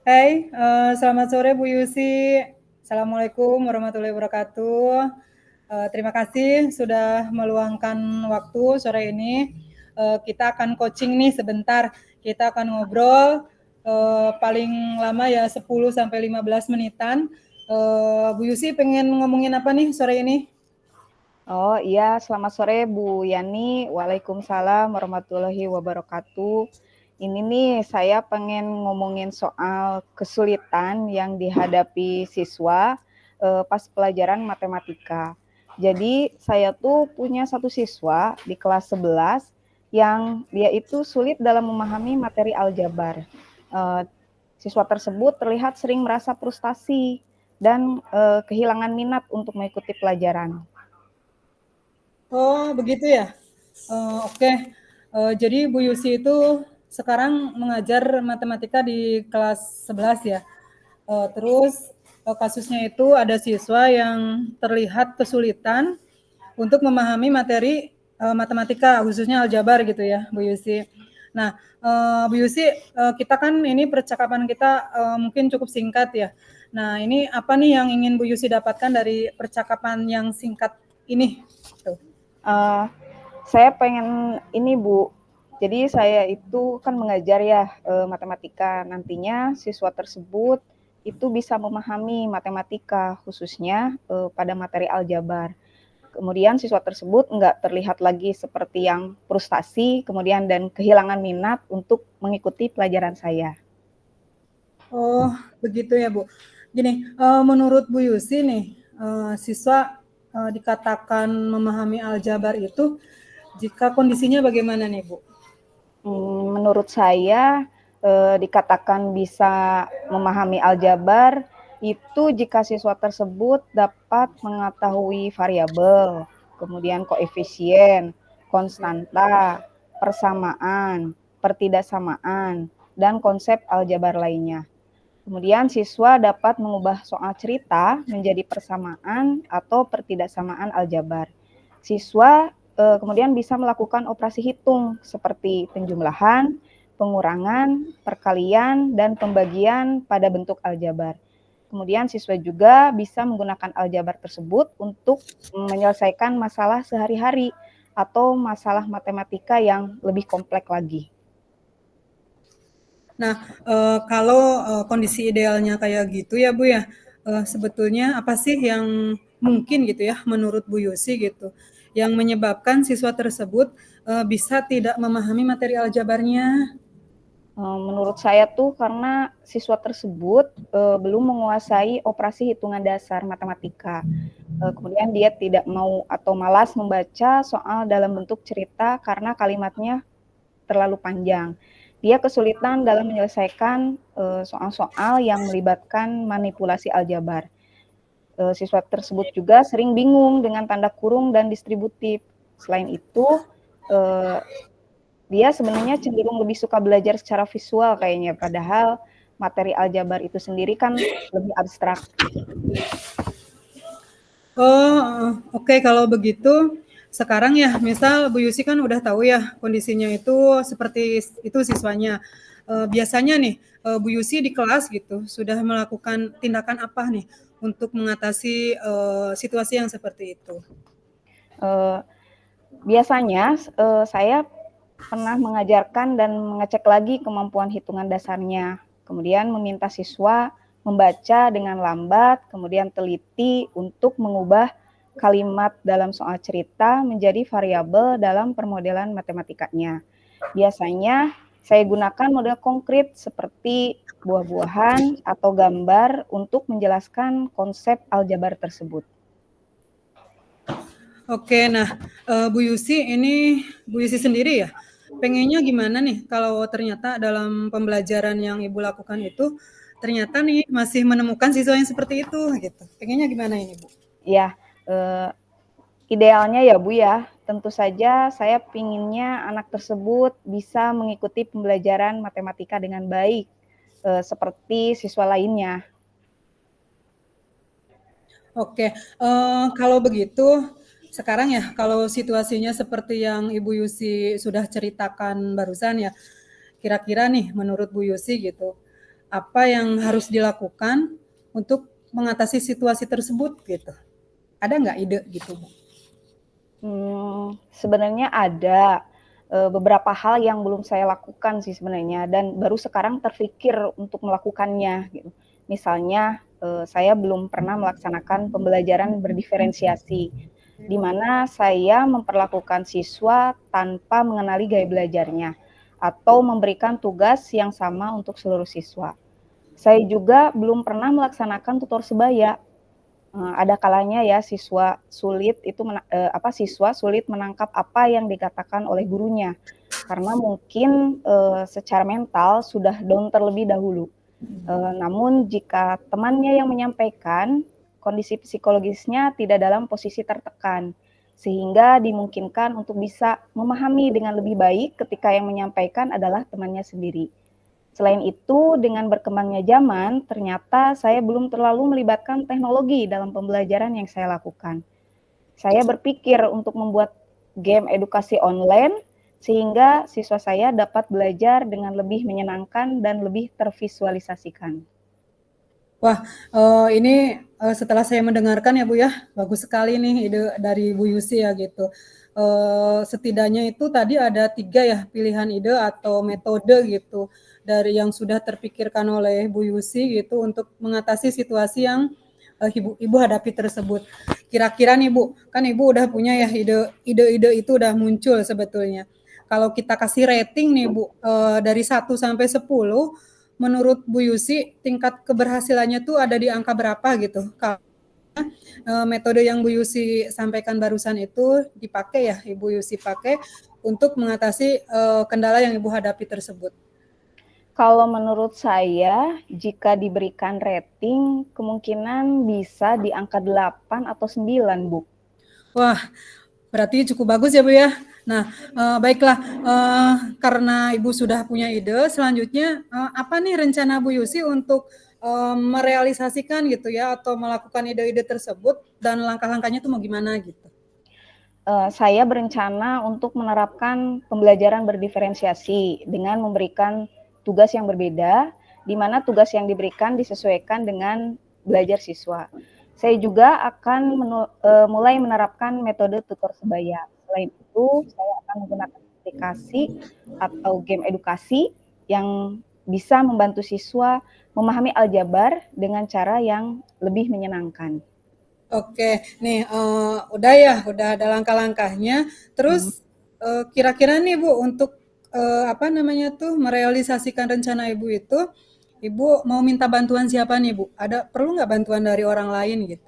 Hai, selamat sore Bu Yusi. Assalamualaikum warahmatullahi wabarakatuh. Terima kasih sudah meluangkan waktu sore ini. Kita akan coaching nih sebentar. Kita akan ngobrol paling lama ya 10 sampai 15 menitan. Bu Yusi pengen ngomongin apa nih sore ini? Oh iya, selamat sore Bu Yani. Waalaikumsalam warahmatullahi wabarakatuh. Ini nih saya pengen ngomongin soal kesulitan yang dihadapi siswa pas pelajaran matematika. Jadi saya tuh punya satu siswa di kelas 11 yang dia itu sulit dalam memahami materi aljabar. Eh, Siswa tersebut terlihat sering merasa frustasi dan kehilangan minat untuk mengikuti pelajaran. Oh, begitu ya? Oke. Jadi Bu Yusi itu sekarang mengajar matematika di kelas 11 ya. Terus kasusnya itu ada siswa yang terlihat kesulitan untuk memahami materi matematika, khususnya aljabar gitu ya, Bu Yusi. Nah, Bu Yusi, kita kan ini percakapan kita mungkin cukup singkat ya. Nah, ini apa nih yang ingin Bu Yusi dapatkan dari percakapan yang singkat ini? Tuh. Uh, saya pengen ini Bu, jadi saya itu kan mengajar ya matematika. Nantinya siswa tersebut itu bisa memahami matematika khususnya pada materi aljabar. Kemudian siswa tersebut nggak terlihat lagi seperti yang frustasi, kemudian dan kehilangan minat untuk mengikuti pelajaran saya. Oh, begitu ya, Bu. Gini, menurut Bu Yusi nih, siswa dikatakan memahami aljabar itu jika kondisinya bagaimana nih, Bu? Menurut saya dikatakan bisa memahami aljabar itu jika siswa tersebut dapat mengetahui variabel, kemudian koefisien, konstanta, persamaan, pertidaksamaan, dan konsep aljabar lainnya. Kemudian siswa dapat mengubah soal cerita menjadi persamaan atau pertidaksamaan aljabar. Siswa kemudian bisa melakukan operasi hitung seperti penjumlahan, pengurangan, perkalian, dan pembagian pada bentuk aljabar. Kemudian siswa juga bisa menggunakan aljabar tersebut untuk menyelesaikan masalah sehari-hari atau masalah matematika yang lebih kompleks lagi. Nah, kalau kondisi idealnya kayak gitu ya, Bu ya, sebetulnya apa sih yang mungkin gitu ya menurut Bu Yusi gitu, yang menyebabkan siswa tersebut bisa tidak memahami materi aljabarnya? Menurut saya tuh karena siswa tersebut belum menguasai operasi hitungan dasar matematika. Kemudian dia tidak mau atau malas membaca soal dalam bentuk cerita karena kalimatnya terlalu panjang. Dia kesulitan dalam menyelesaikan soal-soal yang melibatkan manipulasi aljabar. Siswa tersebut juga sering bingung dengan tanda kurung dan distributif. Selain itu, eh, dia sebenarnya cenderung lebih suka belajar secara visual kayaknya, padahal materi aljabar itu sendiri kan lebih abstrak. Oh, oke kalau begitu sekarang ya misal Bu Yusi kan udah tahu ya kondisinya itu seperti itu siswanya. Biasanya nih Bu Yusi di kelas gitu sudah melakukan tindakan apa nih untuk mengatasi situasi yang seperti itu? Eh, Biasanya saya pernah mengajarkan dan mengecek lagi kemampuan hitungan dasarnya. Kemudian meminta siswa membaca dengan lambat, kemudian teliti untuk mengubah kalimat dalam soal cerita menjadi variabel dalam permodelan matematikanya. Biasanya saya gunakan model konkret seperti buah-buahan atau gambar untuk menjelaskan konsep aljabar tersebut. Oke, nah Bu Yusi ini Bu Yusi sendiri ya pengennya gimana nih kalau ternyata dalam pembelajaran yang Ibu lakukan itu ternyata nih masih menemukan siswa yang seperti itu gitu. Pengennya gimana ini Bu? Ya, eh, idealnya ya Bu ya, tentu saja saya pinginnya anak tersebut bisa mengikuti pembelajaran matematika dengan baik, seperti siswa lainnya. Oke, kalau begitu sekarang ya kalau situasinya seperti yang Ibu Yusi sudah ceritakan barusan ya, kira-kira nih menurut Bu Yusi gitu, apa yang harus dilakukan untuk mengatasi situasi tersebut gitu. Ada nggak ide gitu, Bu? Sebenarnya ada, beberapa hal yang belum saya lakukan sih sebenarnya dan baru sekarang terfikir untuk melakukannya gitu. Misalnya, saya belum pernah melaksanakan pembelajaran berdiferensiasi, di mana saya memperlakukan siswa tanpa mengenali gaya belajarnya, atau memberikan tugas yang sama untuk seluruh siswa. Saya juga belum pernah melaksanakan tutor sebaya. Ada kalanya ya siswa sulit menangkap apa yang dikatakan oleh gurunya, karena mungkin, secara mental sudah down terlebih dahulu. Namun jika temannya yang menyampaikan, kondisi psikologisnya tidak dalam posisi tertekan, sehingga dimungkinkan untuk bisa memahami dengan lebih baik ketika yang menyampaikan adalah temannya sendiri. Selain itu, dengan berkembangnya zaman, ternyata saya belum terlalu melibatkan teknologi dalam pembelajaran yang saya lakukan. Saya berpikir untuk membuat game edukasi online, sehingga siswa saya dapat belajar dengan lebih menyenangkan dan lebih tervisualisasikan. Wah, ini setelah saya mendengarkan ya Bu ya, bagus sekali nih ide dari Bu Yusi ya gitu. Setidaknya itu tadi ada 3 ya pilihan ide atau metode gitu dari yang sudah terpikirkan oleh Bu Yusi gitu untuk mengatasi situasi yang Ibu hadapi tersebut. Kira-kira nih Bu, kan Ibu udah punya ya ide-ide itu udah muncul sebetulnya. Kalau kita kasih rating nih Bu, dari 1 sampai 10, menurut Bu Yusi tingkat keberhasilannya tuh ada di angka berapa gitu? Metode yang Bu Yusi sampaikan barusan itu dipakai ya, Ibu Yusi pakai untuk mengatasi kendala yang Ibu hadapi tersebut. Kalau menurut saya, jika diberikan rating, kemungkinan bisa di angka 8 atau 9, Bu. Wah, berarti cukup bagus ya Bu ya. Nah, baiklah, karena Ibu sudah punya ide, selanjutnya apa nih rencana Bu Yusi untuk merealisasikan gitu ya atau melakukan ide-ide tersebut dan langkah-langkahnya tuh mau gimana gitu? Saya berencana untuk menerapkan pembelajaran berdiferensiasi dengan memberikan tugas yang berbeda, di mana tugas yang diberikan disesuaikan dengan belajar siswa. Saya juga akan mulai menerapkan metode tutor sebaya. Selain itu, saya akan menggunakan aplikasi atau game edukasi yang bisa membantu siswa memahami aljabar dengan cara yang lebih menyenangkan. Oke, nih udah ada langkah-langkahnya. Hmm. Terus kira-kira nih Bu untuk apa namanya tuh merealisasikan rencana Ibu itu, Ibu mau minta bantuan siapa nih Bu? Perlu nggak bantuan dari orang lain gitu?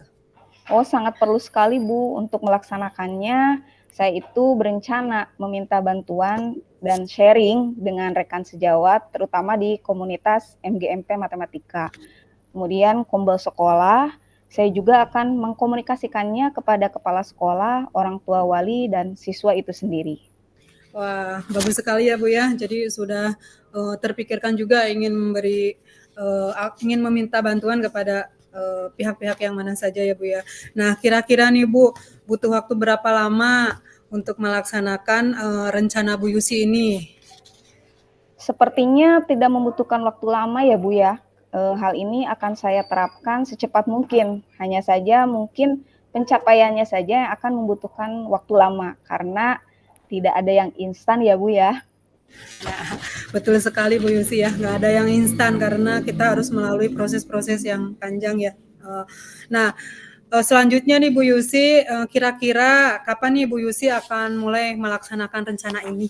Oh, sangat perlu sekali, Bu, untuk melaksanakannya. Saya itu berencana meminta bantuan dan sharing dengan rekan sejawat, terutama di komunitas MGMP Matematika. Kemudian Kombel Sekolah, saya juga akan mengkomunikasikannya kepada kepala sekolah, orang tua wali, dan siswa itu sendiri. Wah, bagus sekali ya Bu ya. Jadi sudah terpikirkan juga ingin meminta bantuan kepada pihak-pihak yang mana saja ya Bu ya. Nah, kira-kira nih Bu, butuh waktu berapa lama untuk melaksanakan rencana Bu Yusi ini? Sepertinya tidak membutuhkan waktu lama ya Bu ya. Hal ini akan saya terapkan secepat mungkin. Hanya saja mungkin pencapaiannya saja yang akan membutuhkan waktu lama karena tidak ada yang instan ya Bu ya. Ya, betul sekali Bu Yusi ya, nggak ada yang instan karena kita harus melalui proses-proses yang panjang ya. Nah, selanjutnya nih Bu Yusi, kira-kira kapan nih Bu Yusi akan mulai melaksanakan rencana ini?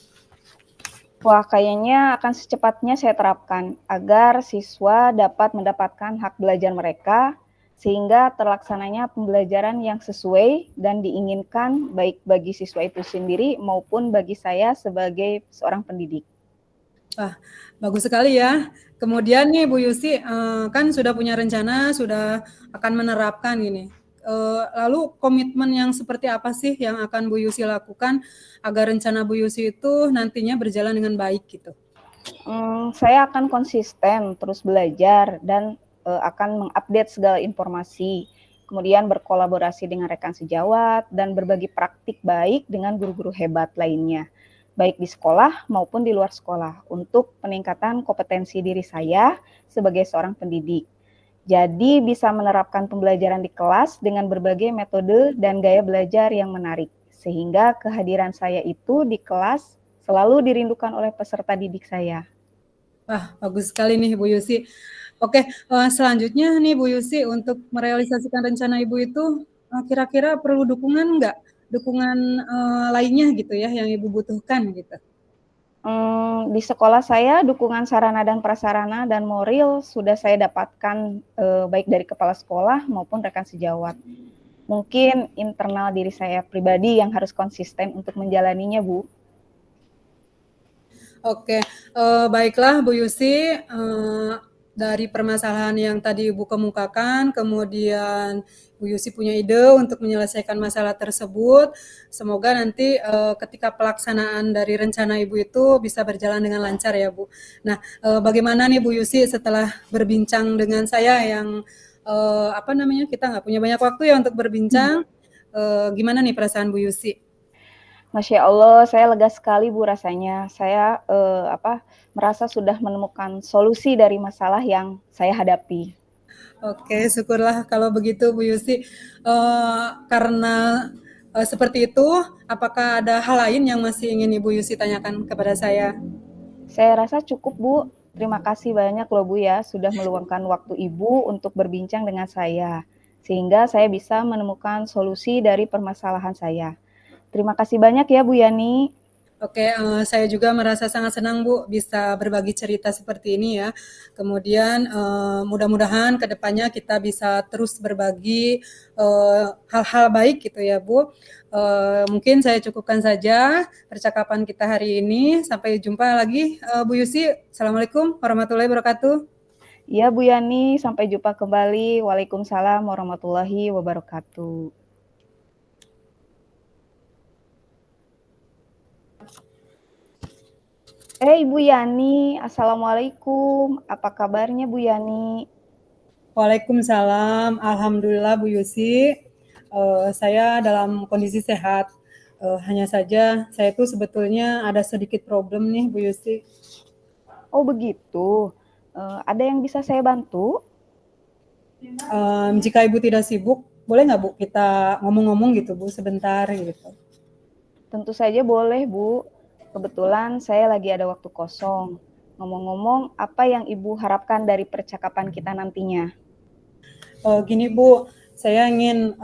Wah, kayaknya akan secepatnya saya terapkan agar siswa dapat mendapatkan hak belajar mereka sehingga terlaksananya pembelajaran yang sesuai dan diinginkan baik bagi siswa itu sendiri maupun bagi saya sebagai seorang pendidik. Wah, bagus sekali ya. Kemudian nih Bu Yusi, kan sudah punya rencana, sudah akan menerapkan gini. Lalu komitmen yang seperti apa sih yang akan Bu Yusi lakukan agar rencana Bu Yusi itu nantinya berjalan dengan baik gitu? Saya akan konsisten terus belajar dan akan mengupdate segala informasi, kemudian berkolaborasi dengan rekan sejawat dan berbagi praktik baik dengan guru-guru hebat lainnya. baik di sekolah maupun di luar sekolah, untuk peningkatan kompetensi diri saya sebagai seorang pendidik. Jadi bisa menerapkan pembelajaran di kelas dengan berbagai metode dan gaya belajar yang menarik, sehingga kehadiran saya itu di kelas selalu dirindukan oleh peserta didik saya. Wah, bagus sekali nih Bu Yusi. Oke, selanjutnya nih Bu Yusi, untuk merealisasikan rencana Ibu itu, kira-kira perlu dukungan nggak? Dukungan, lainnya gitu ya, yang Ibu butuhkan gitu? Di sekolah saya dukungan sarana dan prasarana dan moral sudah saya dapatkan, baik dari kepala sekolah maupun rekan sejawat. Mungkin internal diri saya pribadi yang harus konsisten untuk menjalaninya, Bu. Oke, baiklah Bu Yusi, dari permasalahan yang tadi Ibu kemukakan, kemudian Bu Yusi punya ide untuk menyelesaikan masalah tersebut. Semoga nanti ketika pelaksanaan dari rencana Ibu itu bisa berjalan dengan lancar ya Bu. Nah, bagaimana nih Bu Yusi setelah berbincang dengan saya yang kita nggak punya banyak waktu ya untuk berbincang. Gimana nih perasaan Bu Yusi? Masya Allah, saya lega sekali Bu rasanya. Saya merasa sudah menemukan solusi dari masalah yang saya hadapi. Oke, syukurlah kalau begitu Bu Yusi. Karena seperti itu, apakah ada hal lain yang masih ingin Ibu Yusi tanyakan kepada saya? Saya rasa cukup Bu. Terima kasih banyak loh Bu ya sudah meluangkan waktu Ibu untuk berbincang dengan saya. Sehingga saya bisa menemukan solusi dari permasalahan saya. Terima kasih banyak ya Bu Yani. Oke, saya juga merasa sangat senang Bu bisa berbagi cerita seperti ini ya. Kemudian mudah-mudahan ke depannya kita bisa terus berbagi hal-hal baik gitu ya Bu. Mungkin saya cukupkan saja percakapan kita hari ini. Sampai jumpa lagi Bu Yusi. Assalamualaikum warahmatullahi wabarakatuh. Ya Bu Yani, sampai jumpa kembali. Waalaikumsalam warahmatullahi wabarakatuh. Ibu Yani, Assalamualaikum. Apa kabarnya Bu Yani? Waalaikumsalam, alhamdulillah Bu Yusi, saya dalam kondisi sehat. Hanya saja saya tuh sebetulnya ada sedikit problem nih Bu Yusi. Oh begitu. Ada yang bisa saya bantu? Jika Ibu tidak sibuk, boleh nggak Bu kita ngomong-ngomong gitu Bu sebentar gitu? Tentu saja boleh Bu. Kebetulan saya lagi ada waktu kosong. Ngomong-ngomong, apa yang Ibu harapkan dari percakapan kita nantinya? Gini Bu, saya ingin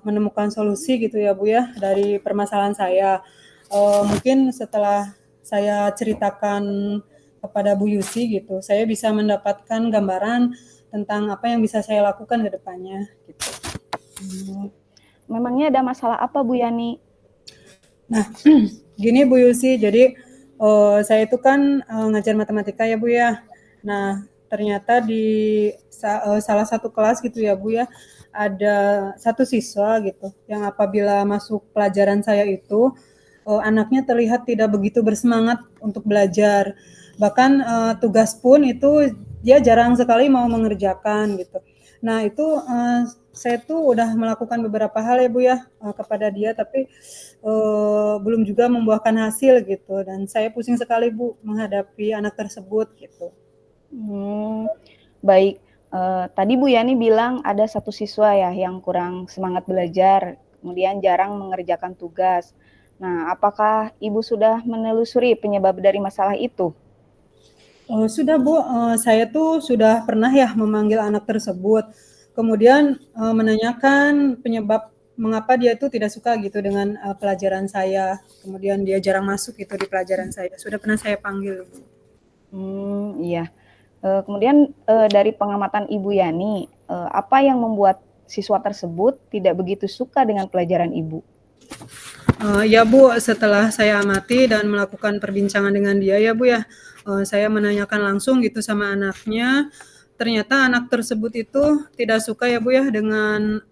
menemukan solusi gitu ya Bu ya dari permasalahan saya. Mungkin setelah saya ceritakan kepada Bu Yusi gitu, saya bisa mendapatkan gambaran tentang apa yang bisa saya lakukan ke depannya gitu. Memangnya ada masalah apa Bu Yani? Nah, gini Bu Yusi, jadi saya itu kan ngajar matematika ya Bu ya. Nah, ternyata di salah satu kelas gitu ya Bu ya, ada satu siswa gitu yang apabila masuk pelajaran saya itu anaknya terlihat tidak begitu bersemangat untuk belajar. Bahkan tugas pun itu dia jarang sekali mau mengerjakan gitu. Nah, itu saya tuh udah melakukan beberapa hal ya Bu ya kepada dia, tapi belum juga membuahkan hasil gitu. Dan saya pusing sekali Bu menghadapi anak tersebut gitu. Baik. Tadi Bu Yani bilang ada satu siswa ya yang kurang semangat belajar, kemudian jarang mengerjakan tugas. Nah, apakah Ibu sudah menelusuri penyebab dari masalah itu? Sudah Bu, saya tuh sudah pernah ya memanggil anak tersebut, kemudian menanyakan penyebab mengapa dia itu tidak suka gitu dengan pelajaran saya, kemudian dia jarang masuk gitu di pelajaran saya, sudah pernah saya panggil Bu. Iya. Kemudian dari pengamatan Ibu Yani, apa yang membuat siswa tersebut tidak begitu suka dengan pelajaran Ibu? Ya Bu, setelah saya amati dan melakukan perbincangan dengan dia ya Bu ya, saya menanyakan langsung gitu sama anaknya, ternyata anak tersebut itu tidak suka ya Bu ya dengan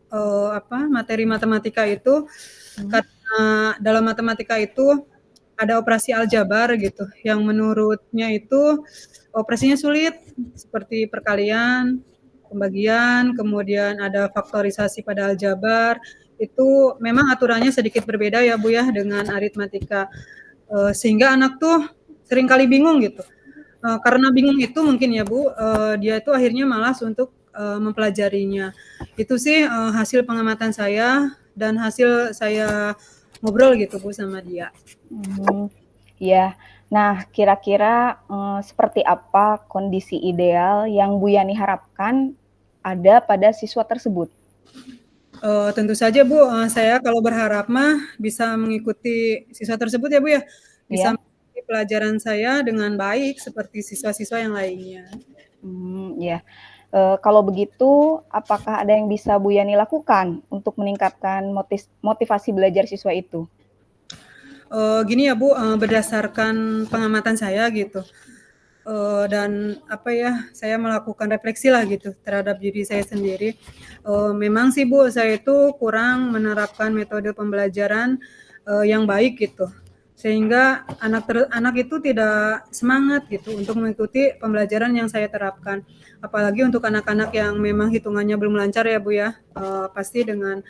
materi matematika itu, karena dalam matematika itu ada operasi aljabar gitu, yang menurutnya itu operasinya sulit, seperti perkalian, pembagian, kemudian ada faktorisasi pada aljabar, itu memang aturannya sedikit berbeda ya Bu ya dengan aritmatika. Sehingga anak tuh seringkali bingung gitu. Karena bingung itu mungkin ya Bu, dia itu akhirnya malas untuk, mempelajarinya. Itu sih, hasil pengamatan saya dan hasil saya ngobrol gitu Bu sama dia. Ya. Nah, kira-kira, seperti apa kondisi ideal yang Bu Yani harapkan ada pada siswa tersebut? Tentu saja Bu, saya kalau berharap mah bisa mengikuti siswa tersebut ya Bu ya, bisa Ya? mengikuti pelajaran saya dengan baik seperti siswa-siswa yang lainnya. Ya. Kalau begitu, apakah ada yang bisa Bu Yani lakukan untuk meningkatkan motivasi belajar siswa itu? Gini ya Bu, berdasarkan pengamatan saya gitu, dan apa ya, saya melakukan refleksi lah gitu terhadap diri saya sendiri. Memang sih Bu, saya itu kurang menerapkan metode pembelajaran, yang baik gitu. Sehingga anak itu tidak semangat gitu untuk mengikuti pembelajaran yang saya terapkan. Apalagi untuk anak-anak yang memang hitungannya belum lancar ya Bu ya, pasti dengan,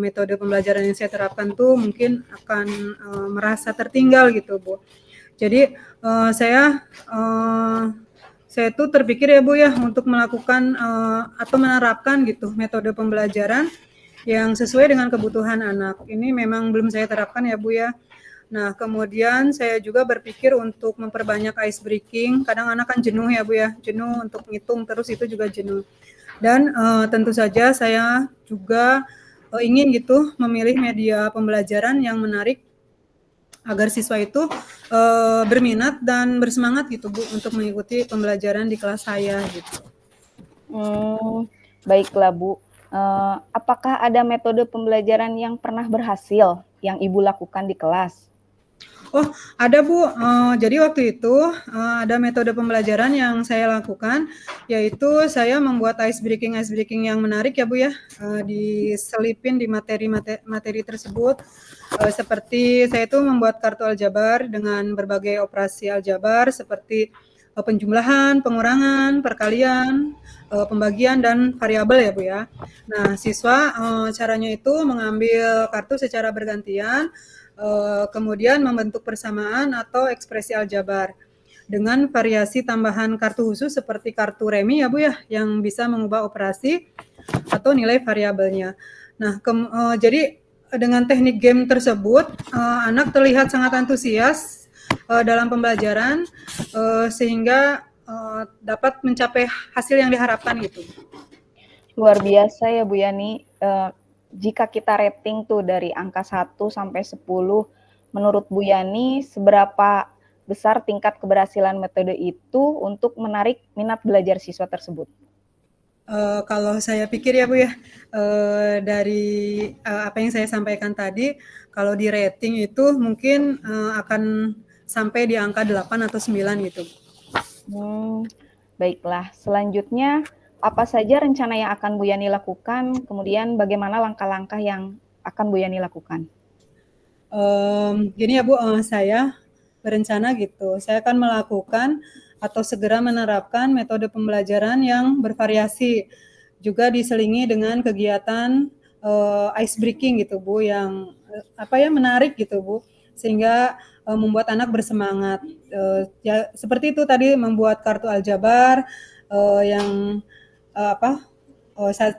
metode pembelajaran yang saya terapkan tuh mungkin akan, merasa tertinggal gitu Bu. Jadi, saya tuh terpikir ya Bu ya untuk melakukan, atau menerapkan gitu metode pembelajaran yang sesuai dengan kebutuhan anak. Ini memang belum saya terapkan ya Bu ya. Nah, kemudian saya juga berpikir untuk memperbanyak ice breaking, kadang anak kan jenuh ya Bu ya, jenuh untuk ngitung terus itu juga jenuh. Dan, tentu saja saya juga, ingin gitu memilih media pembelajaran yang menarik agar siswa itu, berminat dan bersemangat gitu Bu untuk mengikuti pembelajaran di kelas saya gitu. Baiklah Bu. Apakah ada metode pembelajaran yang pernah berhasil yang Ibu lakukan di kelas? Oh, ada Bu, jadi waktu itu, ada metode pembelajaran yang saya lakukan, yaitu saya membuat ice breaking yang menarik ya Bu ya, diselipin di materi tersebut, seperti saya itu membuat kartu aljabar dengan berbagai operasi aljabar seperti, penjumlahan, pengurangan, perkalian, pembagian, dan variabel ya Bu ya. Nah, siswa, caranya itu mengambil kartu secara bergantian, kemudian membentuk persamaan atau ekspresi aljabar dengan variasi tambahan kartu khusus seperti kartu remi ya Bu ya, yang bisa mengubah operasi atau nilai variabelnya. Nah, jadi dengan teknik game tersebut, anak terlihat sangat antusias dalam pembelajaran, sehingga dapat mencapai hasil yang diharapkan gitu. Luar biasa ya Bu Yani. Jika kita rating tuh dari angka 1 sampai 10, menurut Bu Yani seberapa besar tingkat keberhasilan metode itu untuk menarik minat belajar siswa tersebut? Kalau saya pikir ya Bu ya, dari, apa yang saya sampaikan tadi, kalau di rating itu mungkin, akan sampai di angka 8 atau 9 gitu. Baiklah. Selanjutnya, apa saja rencana yang akan Bu Yani lakukan? Kemudian bagaimana langkah-langkah yang akan Bu Yani lakukan? Gini ya Bu, saya berencana gitu, saya akan melakukan atau segera menerapkan metode pembelajaran yang bervariasi, juga diselingi dengan kegiatan, ice breaking gitu Bu, yang, apa ya, menarik gitu Bu, sehingga, membuat anak bersemangat. Ya seperti itu tadi membuat kartu aljabar, yang, apa,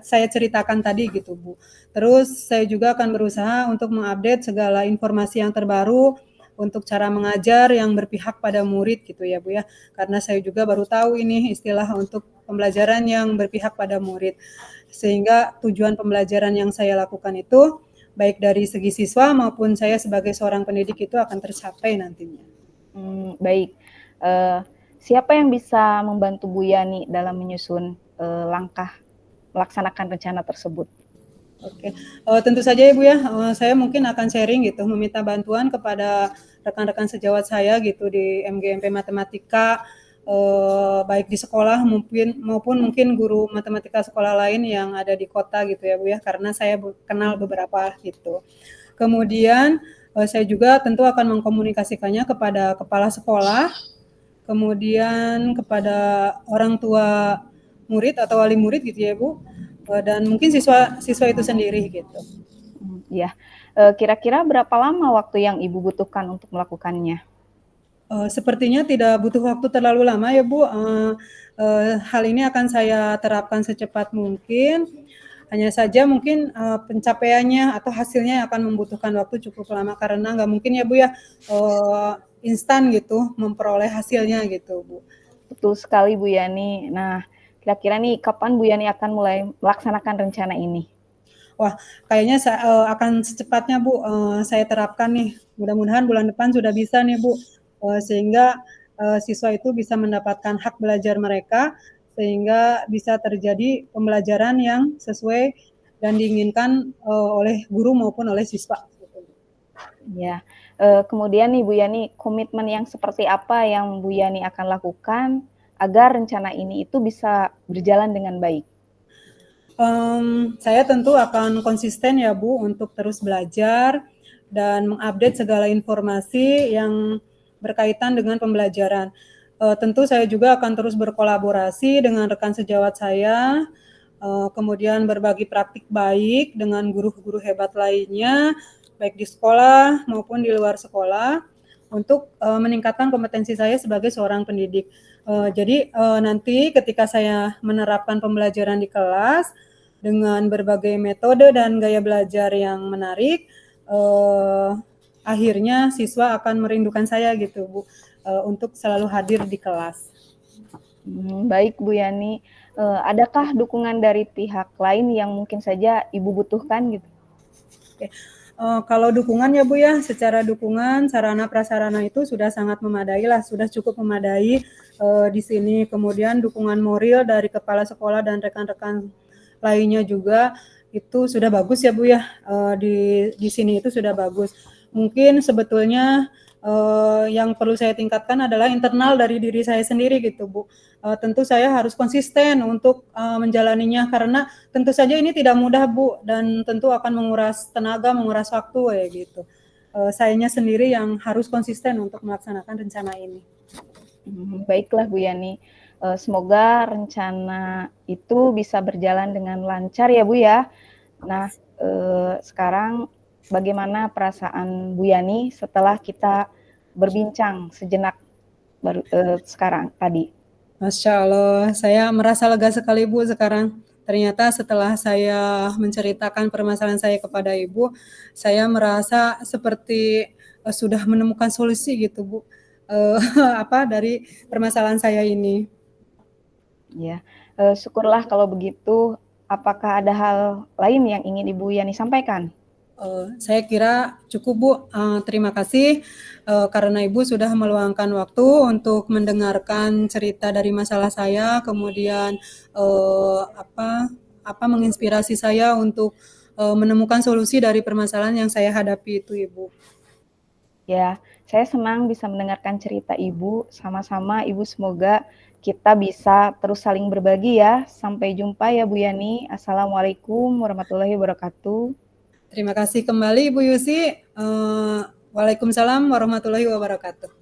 saya ceritakan tadi gitu Bu. Terus saya juga akan berusaha untuk mengupdate segala informasi yang terbaru untuk cara mengajar yang berpihak pada murid gitu ya Bu ya. Karena saya juga baru tahu ini istilah untuk pembelajaran yang berpihak pada murid. Sehingga tujuan pembelajaran yang saya lakukan itu baik dari segi siswa maupun saya sebagai seorang pendidik itu akan tercapai nantinya. Baik. Siapa yang bisa membantu Bu Yani dalam menyusun langkah melaksanakan rencana tersebut? Oke, tentu saja ya Bu ya, saya mungkin akan sharing gitu, meminta bantuan kepada rekan-rekan sejawat saya gitu di MGMP Matematika, baik di sekolah maupun mungkin guru matematika sekolah lain yang ada di kota gitu ya Bu ya, karena saya kenal beberapa gitu. Kemudian, saya juga tentu akan mengkomunikasikannya kepada kepala sekolah, kemudian kepada orang tua murid atau wali murid gitu ya Bu, dan mungkin siswa itu sendiri gitu. Ya, Kira-kira berapa lama waktu yang Ibu butuhkan untuk melakukannya? Sepertinya tidak butuh waktu terlalu lama ya Bu, hal ini akan saya terapkan secepat mungkin, hanya saja mungkin, pencapaiannya atau hasilnya akan membutuhkan waktu cukup lama karena nggak mungkin ya Bu ya, instan gitu memperoleh hasilnya gitu Bu. Betul sekali Bu Yani. Nah, kira-kira nih kapan Bu Yani akan mulai melaksanakan rencana ini? Wah, kayaknya akan secepatnya Bu, saya terapkan nih, mudah-mudahan bulan depan sudah bisa nih Bu, sehingga, siswa itu bisa mendapatkan hak belajar mereka, sehingga bisa terjadi pembelajaran yang sesuai dan diinginkan, oleh guru maupun oleh siswa, gitu. Ya, kemudian nih Bu Yani, komitmen yang seperti apa yang Bu Yani akan lakukan agar rencana ini itu bisa berjalan dengan baik? Saya tentu akan konsisten ya Bu, untuk terus belajar dan mengupdate segala informasi yang berkaitan dengan pembelajaran. Tentu saya juga akan terus berkolaborasi dengan rekan sejawat saya, kemudian berbagi praktik baik dengan guru-guru hebat lainnya, baik di sekolah maupun di luar sekolah, untuk, meningkatkan kompetensi saya sebagai seorang pendidik. Jadi, nanti ketika saya menerapkan pembelajaran di kelas, dengan berbagai metode dan gaya belajar yang menarik, akhirnya siswa akan merindukan saya gitu Bu, untuk selalu hadir di kelas. Baik Bu Yani, adakah dukungan dari pihak lain yang mungkin saja Ibu butuhkan gitu? Oke, kalau dukungan ya Bu ya, secara dukungan sarana prasarana itu sudah sangat memadai lah, sudah cukup memadai, di sini. Kemudian dukungan moral dari kepala sekolah dan rekan-rekan lainnya juga itu sudah bagus ya Bu ya, di sini itu sudah bagus. Mungkin sebetulnya, yang perlu saya tingkatkan adalah internal dari diri saya sendiri gitu Bu. Tentu saya harus konsisten untuk, menjalaninya karena tentu saja ini tidak mudah Bu, dan tentu akan menguras tenaga, menguras waktu ya gitu. Sayanya sendiri yang harus konsisten untuk melaksanakan rencana ini. Baiklah Bu Yani, semoga rencana itu bisa berjalan dengan lancar ya Bu ya. Nah, sekarang bagaimana perasaan Bu Yani setelah kita berbincang sejenak sekarang tadi? Masya Allah, saya merasa lega sekali Bu sekarang. Ternyata setelah saya menceritakan permasalahan saya kepada Ibu, saya merasa seperti, sudah menemukan solusi gitu Bu, dari permasalahan saya ini. Ya, syukurlah kalau begitu. Apakah ada hal lain yang ingin Ibu Yani sampaikan? Saya kira cukup Bu, terima kasih, karena Ibu sudah meluangkan waktu untuk mendengarkan cerita dari masalah saya, kemudian, menginspirasi saya untuk, menemukan solusi dari permasalahan yang saya hadapi itu Ibu. Ya, saya senang bisa mendengarkan cerita Ibu. Sama-sama Ibu, semoga kita bisa terus saling berbagi ya. Sampai jumpa ya Bu Yani. Assalamualaikum warahmatullahi wabarakatuh. Terima kasih kembali Ibu Yusi, waalaikumsalam warahmatullahi wabarakatuh.